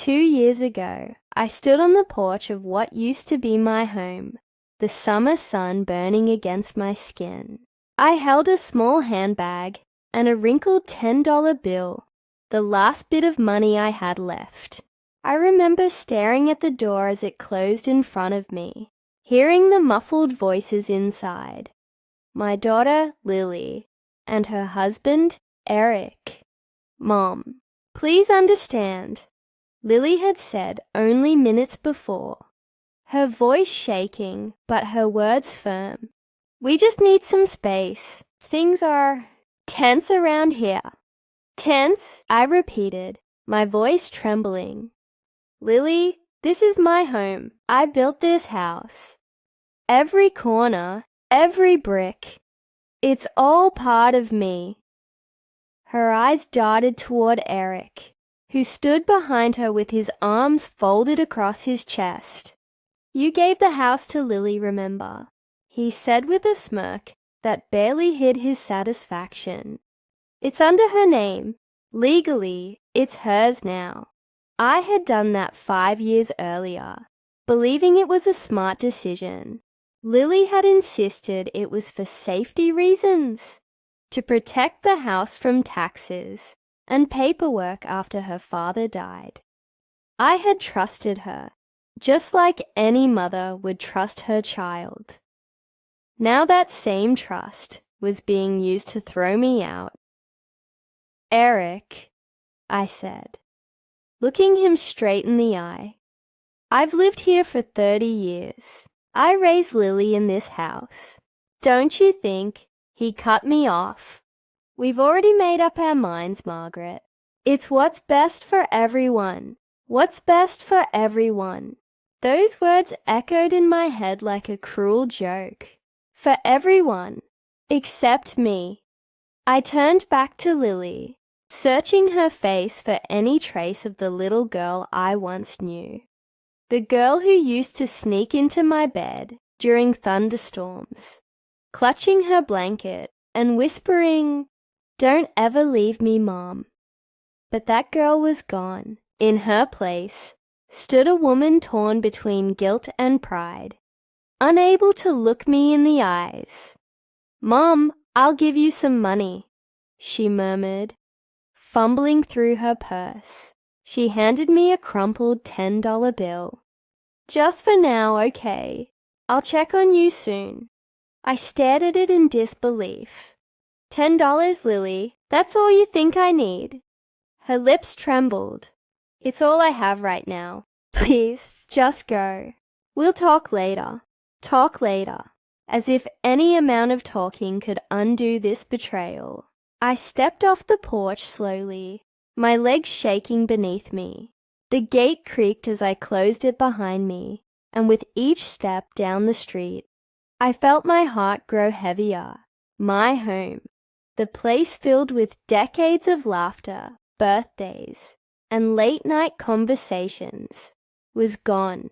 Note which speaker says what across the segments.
Speaker 1: 2 years ago, I stood on the porch of what used to be my home, the summer sun burning against my skin. I held a small handbag and a wrinkled $10 bill, the last bit of money I had left. I remember staring at the door as it closed in front of me, hearing the muffled voices inside. My daughter, Lily, and her husband, Eric. "Mom, please understand," Lily had said only minutes before, her voice shaking but her words firm. "We just need some space. Things are tense around here." "Tense?" I repeated, my voice trembling. "Lily, this is my home. I built this house. Every corner, every brick. It's all part of me." Her eyes darted toward Eric, who stood behind her with his arms folded across his chest. "You gave the house to Lily, remember?" he said with a smirk that barely hid his satisfaction. "It's under her name. Legally, it's hers now. I had done that 5 years earlier, believing it was a smart decision. Lily had insisted it was for safety reasons, to protect the house from taxes and paperwork after her father died. I had trusted her, just like any mother would trust her child. Now that same trust was being used to throw me out. "Eric," I said, looking him straight in the eye, "I've lived here for 30 years. I raised Lily in this house. Don't you think?" He cut me off. "We've already made up our minds, Margaret. It's what's best for everyone. What's best for everyone." Those words echoed in my head like a cruel joke. For everyone, except me. I turned back to Lily, searching her face for any trace of the little girl I once knew. The girl who used to sneak into my bed during thunderstorms, clutching her blanket and whispering, "Don't ever leave me, Mom." But that girl was gone. In her place stood a woman torn between guilt and pride, unable to look me in the eyes. "Mom, I'll give you some money," she murmured. Fumbling through her purse, she handed me a crumpled $10 bill. "Just for now, okay. I'll check on you soon." I stared at it in disbelief. $10, Lily, that's all you think I need?" Her lips trembled. "It's all I have right now. Please, just go. We'll talk later. Talk later." As if any amount of talking could undo this betrayal. I stepped off the porch slowly, my legs shaking beneath me. The gate creaked as I closed it behind me, and with each step down the street, I felt my heart grow heavier. My home, the place filled with decades of laughter, birthdays, and late-night conversations, was gone.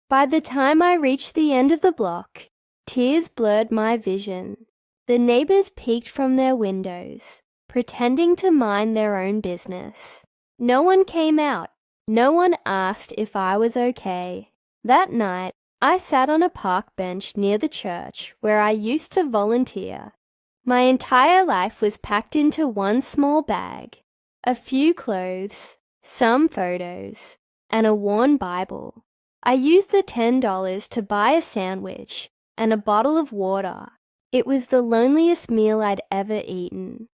Speaker 1: By the time I reached the end of the block, tears blurred my vision. The neighbors peeked from their windows, pretending to mind their own business. No one came out. No one asked if I was okay. That night, I sat on a park bench near the church where I used to volunteer. My entire life was packed into one small bag. A few clothes, some photos, and a worn Bible. I used the $10 to buy a sandwich and a bottle of water. It was the loneliest meal I'd ever eaten.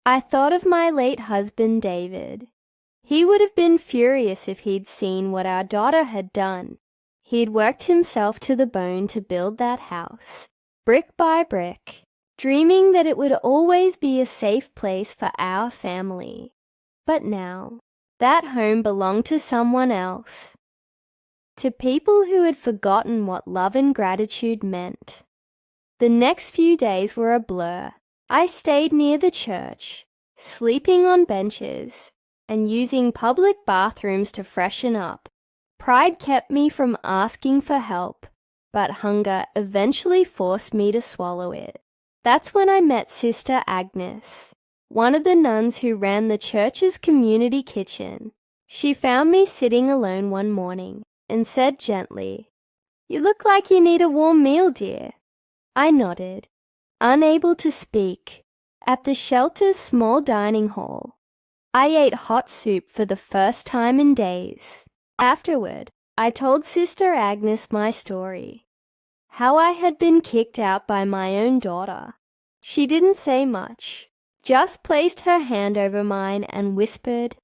Speaker 1: I thought of my late husband, David. He would have been furious if he'd seen what our daughter had done. He'd worked himself to the bone to build that house, brick by brick, dreaming that it would always be a safe place for our family. But now, that home belonged to someone else. To people who had forgotten what love and gratitude meant. The next few days were a blur. I stayed near the church, sleeping on benches, and using public bathrooms to freshen up. Pride kept me from asking for help, but hunger eventually forced me to swallow it. That's when I met Sister Agnes, one of the nuns who ran the church's community kitchen. She found me sitting alone one morning and said gently, "You look like you need a warm meal, dear." I nodded, unable to speak. At the shelter's small dining hall, I ate hot soup for the first time in days. Afterward, I told Sister Agnes my story, how I had been kicked out by my own daughter. She didn't say much, just placed her hand over mine and whispered,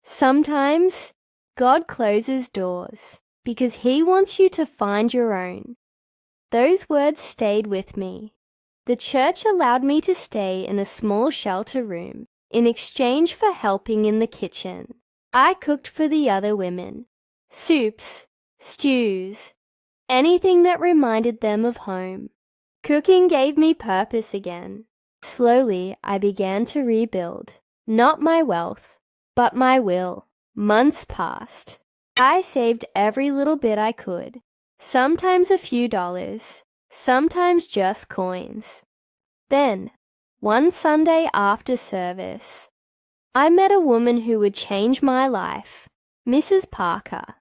Speaker 1: "Sometimes God closes doors because He wants you to find your own." Those words stayed with me. The church allowed me to stay in a small shelter room in exchange for helping in the kitchen. I cooked for the other women, soups, stews, anything that reminded them of home. Cooking gave me purpose again. Slowly, I began to rebuild, not my wealth, but my will. Months passed. I saved every little bit I could, sometimes a few dollars, sometimes just coins. Then, one Sunday after service, I met a woman who would change my life, Mrs. Parker.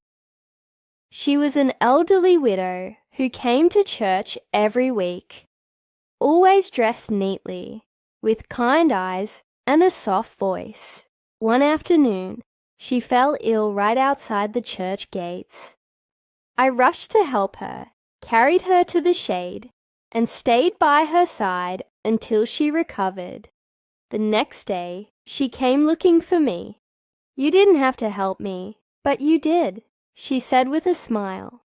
Speaker 1: She was an elderly widow who came to church every week, always dressed neatly, with kind eyes and a soft voice. One afternoon, she fell ill right outside the church gates. I rushed to help her, carried her to the shade, and stayed by her side until she recovered. The next day, she came looking for me. "You didn't have to help me, but you did," she said with a smile.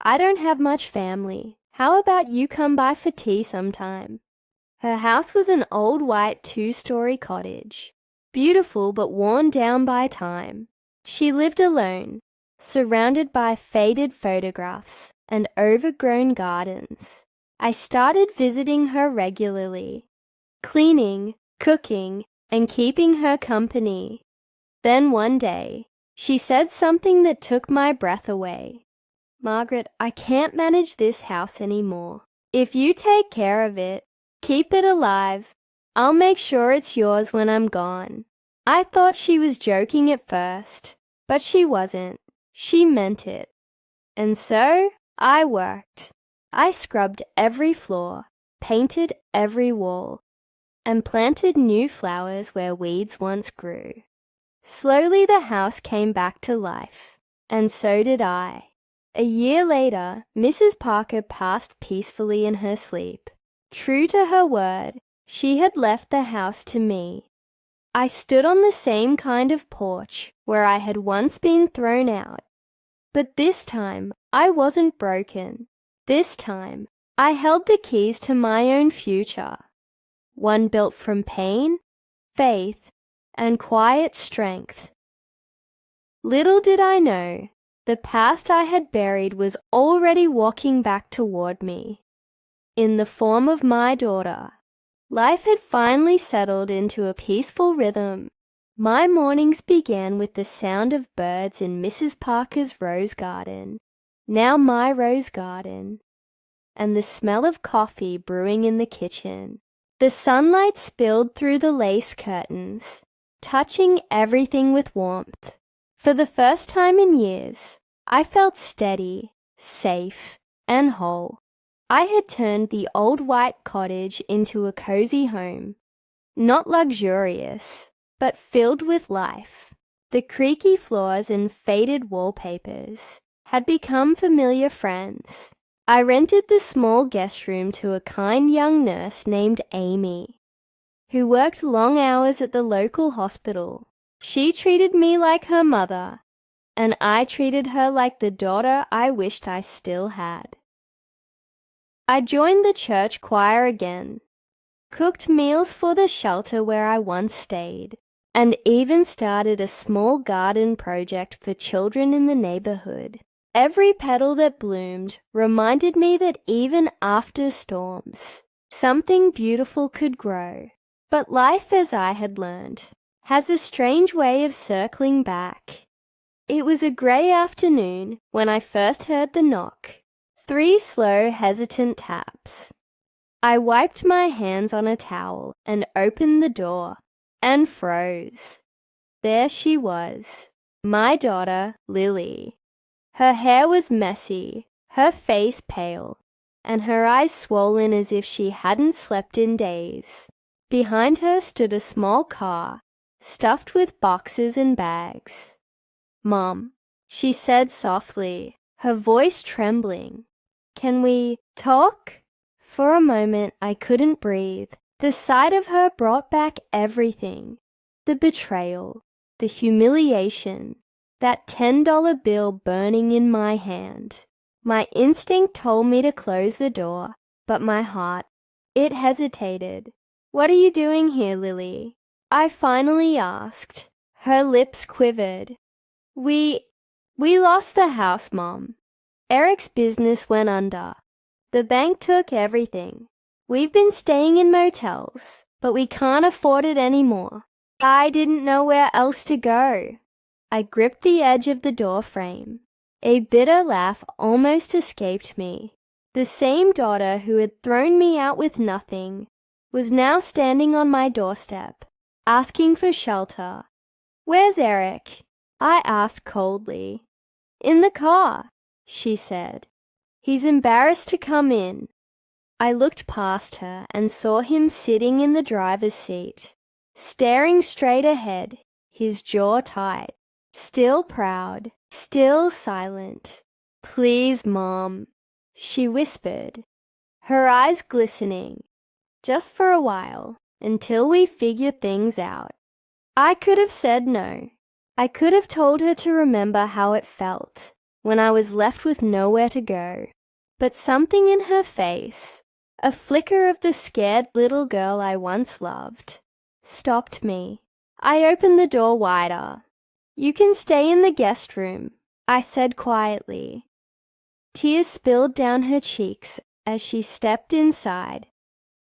Speaker 1: "I don't have much family. How about you come by for tea sometime?" Her house was an old white 2-story cottage, beautiful but worn down by time. She lived alone, surrounded by faded photographs and overgrown gardens. I started visiting her regularly, cleaning, cooking, and keeping her company. Then one day, she said something that took my breath away. "Margaret, I can't manage this house anymore. If you take care of it, keep it alive, I'll make sure it's yours when I'm gone." I thought she was joking at first, but she wasn't. She meant it. And so I worked. I scrubbed every floor, painted every wall, and planted new flowers where weeds once grew. Slowly the house came back to life, and so did I. A year later, Mrs. Parker passed peacefully in her sleep. True to her word, she had left the house to me. I stood on the same kind of porch where I had once been thrown out. But this time, I wasn't broken. This time, I held the keys to my own future. One built from pain, faith, and quiet strength. Little did I know, the past I had buried was already walking back toward me. In the form of my daughter, life had finally settled into a peaceful rhythm. My mornings began with the sound of birds in Mrs. Parker's rose garden, now my rose garden, and the smell of coffee brewing in the kitchen. The sunlight spilled through the lace curtains, touching everything with warmth. For the first time in years, I felt steady, safe, and whole. I had turned the old white cottage into a cozy home, not luxurious, but filled with life. The creaky floors and faded wallpapers had become familiar friends. I rented the small guest room to a kind young nurse named Amy, who worked long hours at the local hospital. She treated me like her mother, and I treated her like the daughter I wished I still had. I joined the church choir again, cooked meals for the shelter where I once stayed, and even started a small garden project for children in the neighborhood. Every petal that bloomed reminded me that even after storms, something beautiful could grow. But life, as I had learned, has a strange way of circling back. It was a grey afternoon when I first heard the knock. 3 slow, hesitant taps. I wiped my hands on a towel and opened the door, and froze. There she was, My daughter, Lily. Her hair was messy, her face pale, and her eyes swollen as if she hadn't slept in days. Behind her stood a small car, stuffed with boxes and bags. "Mom," she said softly, her voice trembling. "Can we talk?" For a moment I couldn't breathe. The sight of her brought back everything. The betrayal, the humiliation, that $10 bill burning in my hand. My instinct told me to close the door, but my heart, it hesitated. "What are you doing here, Lily?" I finally asked. Her lips quivered. We lost the house, Mom. Eric's business went under. The bank took everything. We've been staying in motels, but we can't afford it anymore. I didn't know where else to go." I gripped the edge of the door frame. A bitter laugh almost escaped me. The same daughter who had thrown me out with nothing was now standing on my doorstep, asking for shelter. "Where's Eric?" I asked coldly. "In the car," she said. "He's embarrassed to come in." I looked past her and saw him sitting in the driver's seat, staring straight ahead, his jaw tight, still proud, still silent. "Please, Mom," she whispered, her eyes glistening. "Just for a while, until we figure things out." I could have said no. I could have told her to remember how it felt when I was left with nowhere to go. But something in her face, a flicker of the scared little girl I once loved, stopped me. I opened the door wider. "You can stay in the guest room," I said quietly. Tears spilled down her cheeks as she stepped inside,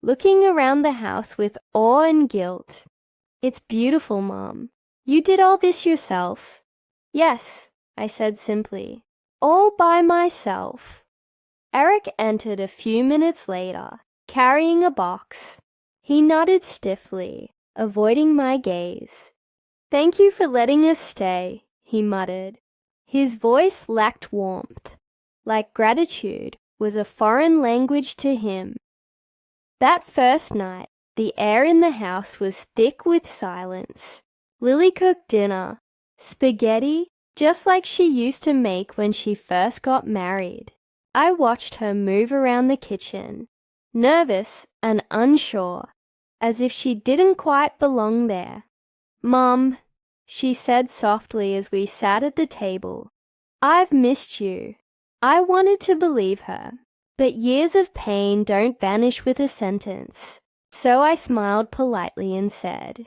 Speaker 1: looking around the house with awe and guilt. "It's beautiful, Mom. You did all this yourself?" "Yes," I said simply. "All by myself." Eric entered a few minutes later, carrying a box. He nodded stiffly, avoiding my gaze. "Thank you for letting us stay," he muttered. His voice lacked warmth, like gratitude was a foreign language to him. That first night, the air in the house was thick with silence. Lily cooked dinner, spaghetti, just like she used to make when she first got married. I watched her move around the kitchen, nervous and unsure, as if she didn't quite belong there. "Mom," she said softly as we sat at the table, "I've missed you." I wanted to believe her, but years of pain don't vanish with a sentence, so I smiled politely and said,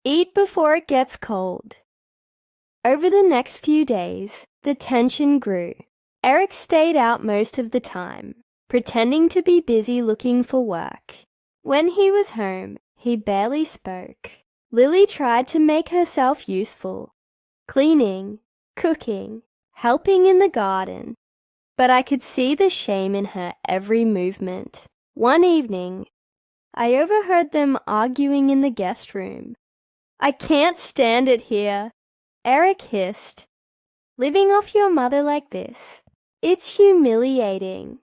Speaker 1: "Eat before it gets cold." Over the next few days, the tension grew. Eric stayed out most of the time, pretending to be busy looking for work. When he was home, he barely spoke. Lily tried to make herself useful, cleaning, cooking, helping in the garden, but I could see the shame in her every movement. One evening, I overheard them arguing in the guest room. "I can't stand it here," Eric hissed. "Living off your mother like this, it's humiliating."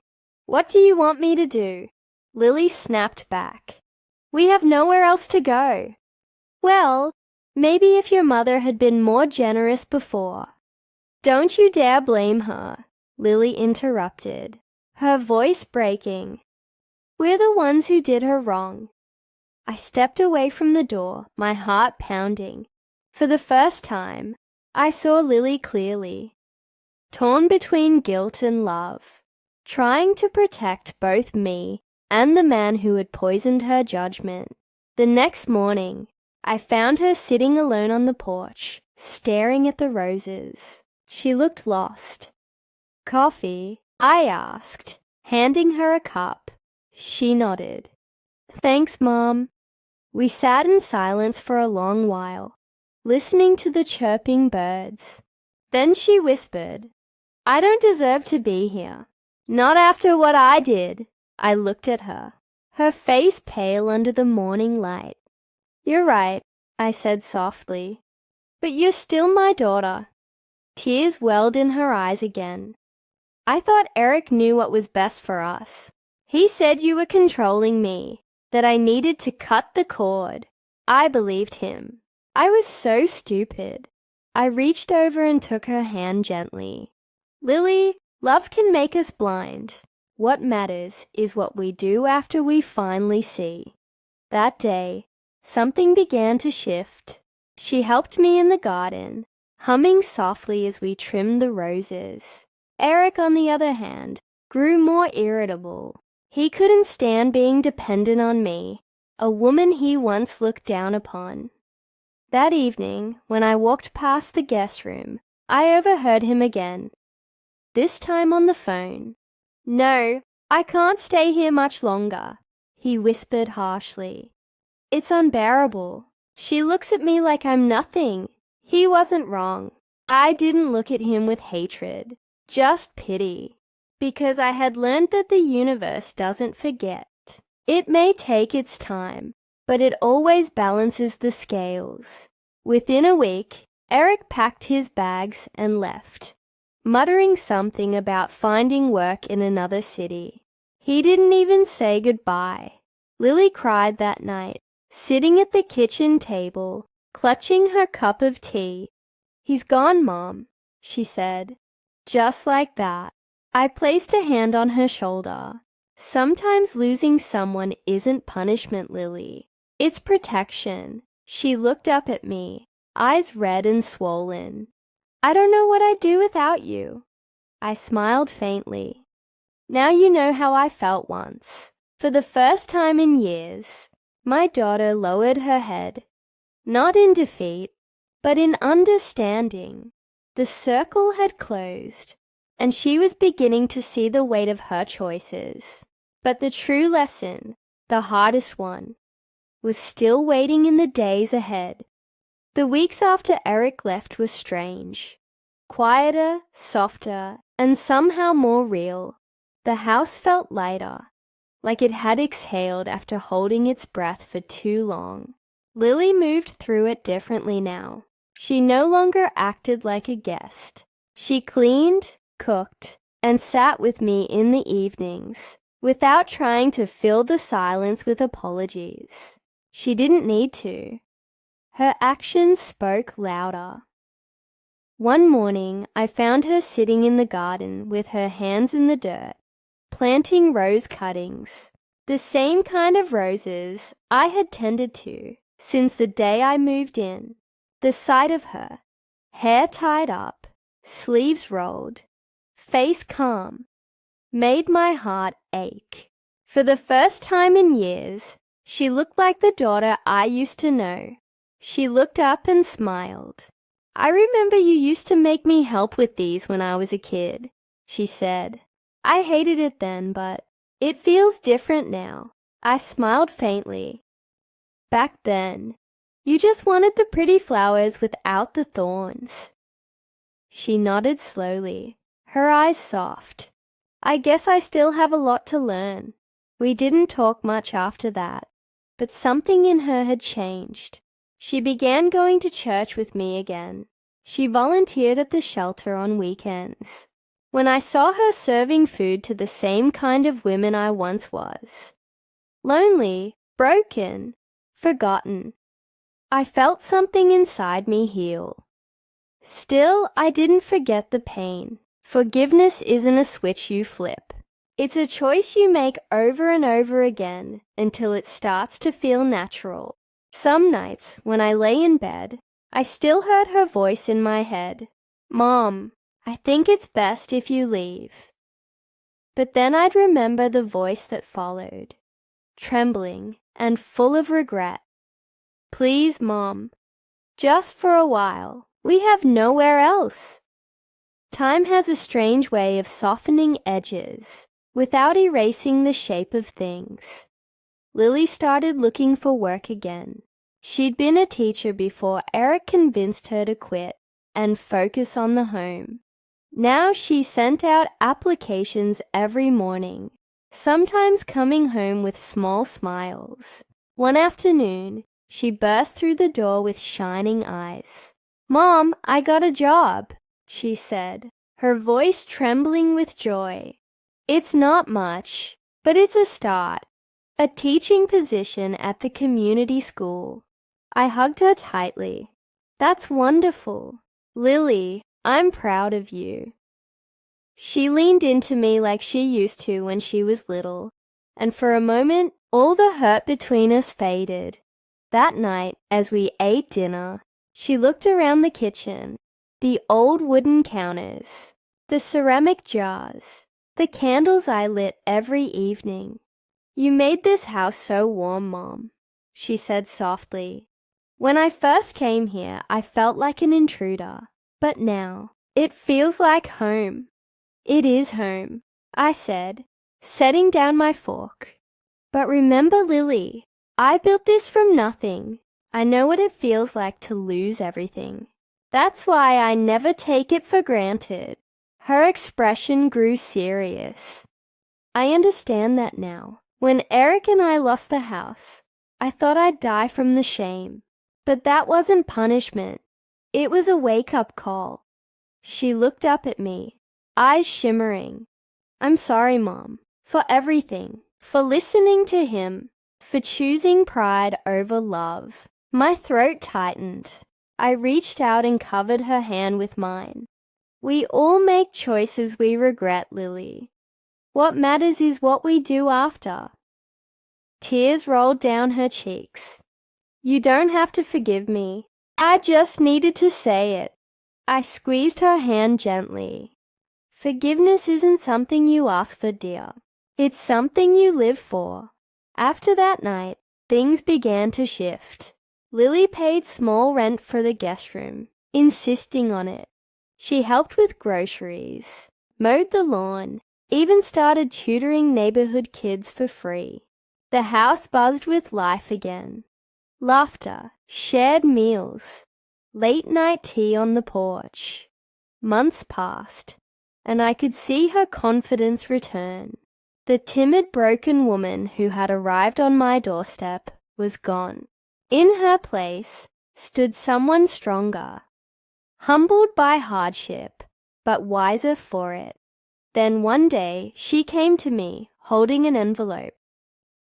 Speaker 1: "What do you want me to do?" Lily snapped back. "We have nowhere else to go." "Well, maybe if your mother had been more generous before." "Don't you dare blame her," Lily interrupted, her voice breaking. "We're the ones who did her wrong." I stepped away from the door, my heart pounding. For the first time, I saw Lily clearly, torn between guilt and love, trying to protect both me and the man who had poisoned her judgment. The next morning, I found her sitting alone on the porch, staring at the roses. She looked lost. "Coffee?" I asked, handing her a cup. She nodded. "Thanks, Mom." We sat in silence for a long while, listening to the chirping birds. Then she whispered, "I don't deserve to be here. Not after what I did." I looked at her, her face pale under the morning light. "You're right," I said softly. But you're still my daughter." Tears welled in her eyes again. "I thought Eric knew what was best for us. He said you were controlling me, that I needed to cut the cord." I believed him. I was so stupid. I reached over and took her hand gently. "Lily, love can make us blind. What matters is what we do after we finally see." That day, something began to shift. She helped me in the garden, humming softly as we trimmed the roses. Eric, on the other hand, grew more irritable. He couldn't stand being dependent on me, a woman he once looked down upon. That evening, when I walked past the guest room, I overheard him again. This time on the phone. "No, I can't stay here much longer," he whispered harshly. "It's unbearable. She looks at me like I'm nothing." He wasn't wrong. I didn't look at him with hatred, just pity, because I had learned that the universe doesn't forget. It may take its time, but it always balances the scales. Within a week, Eric packed his bags and left, muttering something about finding work in another city. He didn't even say goodbye. Lily cried that night, sitting at the kitchen table, clutching her cup of tea. "He's gone, Mom," she said. Just like that. I placed a hand on her shoulder. "Sometimes losing someone isn't punishment, Lily. It's protection." She looked up at me, eyes red and swollen. "I don't know what I'd do without you." I smiled faintly. "Now you know how I felt once." For the first time in years, my daughter lowered her head, not in defeat, but in understanding. The circle had closed, and she was beginning to see the weight of her choices. But the true lesson, the hardest one, was still waiting in the days ahead. The weeks after Eric left were strange. Quieter, softer, and somehow more real. The house felt lighter, like it had exhaled after holding its breath for too long. Lily moved through it differently now. She no longer acted like a guest. She cleaned, cooked, and sat with me in the evenings, without trying to fill the silence with apologies. She didn't need to. Her actions spoke louder. One morning, I found her sitting in the garden with her hands in the dirt, planting rose cuttings, the same kind of roses I had tended to since the day I moved in. The sight of her, hair tied up, sleeves rolled, face calm, made my heart ache. For the first time in years, she looked like the daughter I used to know. She looked up and smiled. "I remember you used to make me help with these when I was a kid," she said. "I hated it then, but it feels different now." I smiled faintly. "Back then, you just wanted the pretty flowers without the thorns." She nodded slowly, her eyes soft. "I guess I still have a lot to learn." We didn't talk much after that, but something in her had changed. She began going to church with me again. She volunteered at the shelter on weekends. When I saw her serving food to the same kind of women I once was, lonely, broken, forgotten, I felt something inside me heal. Still, I didn't forget the pain. Forgiveness isn't a switch you flip. It's a choice you make over and over again until it starts to feel natural. Some nights, when I lay in bed, I still heard her voice in my head. "Mom, I think it's best if you leave." But then I'd remember the voice that followed, trembling and full of regret. "Please, Mom, just for a while. We have nowhere else." Time has a strange way of softening edges without erasing the shape of things. Lily started looking for work again. She'd been a teacher before Eric convinced her to quit and focus on the home. Now she sent out applications every morning, sometimes coming home with small smiles. One afternoon, she burst through the door with shining eyes. "Mom, I got a job," she said, her voice trembling with joy. "It's not much, but it's a start. A teaching position at the community school." I hugged her tightly. "That's wonderful. Lily, I'm proud of you." She leaned into me like she used to when she was little, and for a moment, all the hurt between us faded. That night, as we ate dinner, she looked around the kitchen, the old wooden counters, the ceramic jars, the candles I lit every evening. "You made this house so warm, Mom," she said softly. "When I first came here, I felt like an intruder, but now it feels like home." "It is home," I said, setting down my fork. "But remember, Lily, I built this from nothing. I know what it feels like to lose everything. That's why I never take it for granted." Her expression grew serious. "I understand that now. When Eric and I lost the house, I thought I'd die from the shame. But that wasn't punishment. It was a wake-up call." She looked up at me, eyes shimmering. "I'm sorry, Mom, for everything, for listening to him, for choosing pride over love." My throat tightened. I reached out and covered her hand with mine. "We all make choices we regret, Lily. What matters is what we do after." Tears rolled down her cheeks. "You don't have to forgive me. I just needed to say it." I squeezed her hand gently. "Forgiveness isn't something you ask for, dear. It's something you live for." After that night, things began to shift. Lily paid small rent for the guest room, insisting on it. She helped with groceries, mowed the lawn, even started tutoring neighborhood kids for free. The house buzzed with life again. Laughter, shared meals, late-night tea on the porch. Months passed, and I could see her confidence return. The timid, broken woman who had arrived on my doorstep was gone. In her place stood someone stronger, humbled by hardship, but wiser for it. Then one day she came to me, holding an envelope.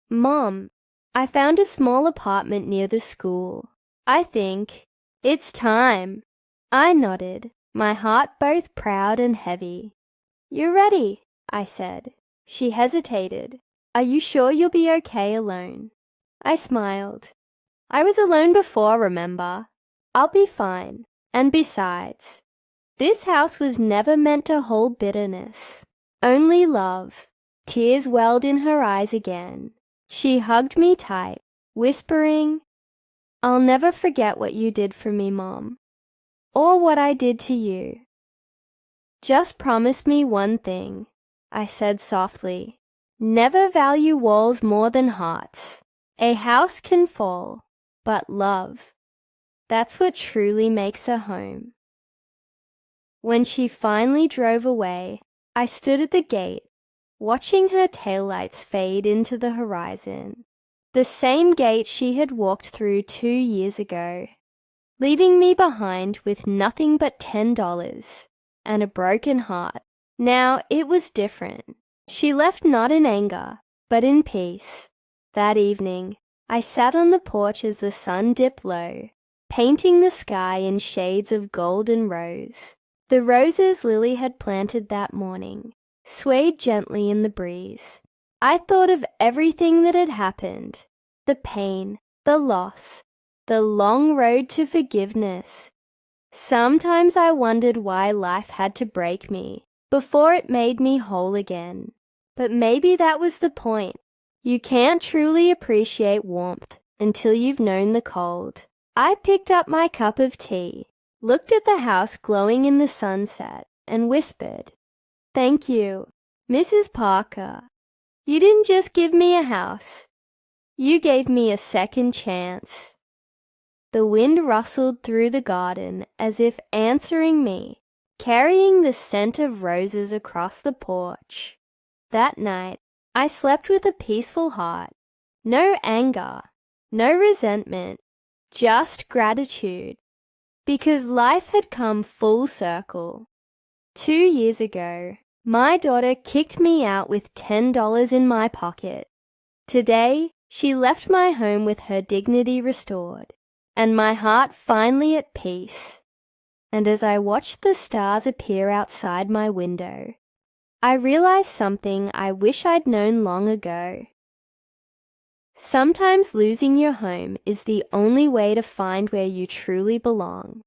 Speaker 1: "Mom, I found a small apartment near the school. I think it's time." I nodded, my heart both proud and heavy. "You're ready," I said. She hesitated. "Are you sure you'll be okay alone?" I smiled. "I was alone before, remember? I'll be fine. And besides, this house was never meant to hold bitterness, only love." Tears welled in her eyes again. She hugged me tight, whispering, "I'll never forget what you did for me, Mom, or what I did to you." "Just promise me one thing," I said softly. "Never value walls more than hearts. A house can fall, but love, that's what truly makes a home." When she finally drove away, I stood at the gate, watching her taillights fade into the horizon. The same gate she had walked through 2 years ago, leaving me behind with nothing but $10 and a broken heart. Now it was different. She left not in anger, but in peace. That evening, I sat on the porch as the sun dipped low, painting the sky in shades of gold and rose. The roses Lily had planted that morning swayed gently in the breeze. I thought of everything that had happened, the pain, the loss, the long road to forgiveness. Sometimes I wondered why life had to break me before it made me whole again. But maybe that was the point. You can't truly appreciate warmth until you've known the cold. I picked up my cup of tea, looked at the house glowing in the sunset, and whispered, "Thank you, Mrs. Parker. You didn't just give me a house. You gave me a second chance." The wind rustled through the garden as if answering me, carrying the scent of roses across the porch. That night, I slept with a peaceful heart. No anger, no resentment, just gratitude. because life had come full circle. 2 years ago, my daughter kicked me out with $10 in my pocket. Today, she left my home with her dignity restored, and my heart finally at peace. And as I watched the stars appear outside my window, I realized something I wish I'd known long ago. Sometimes losing your home is the only way to find where you truly belong.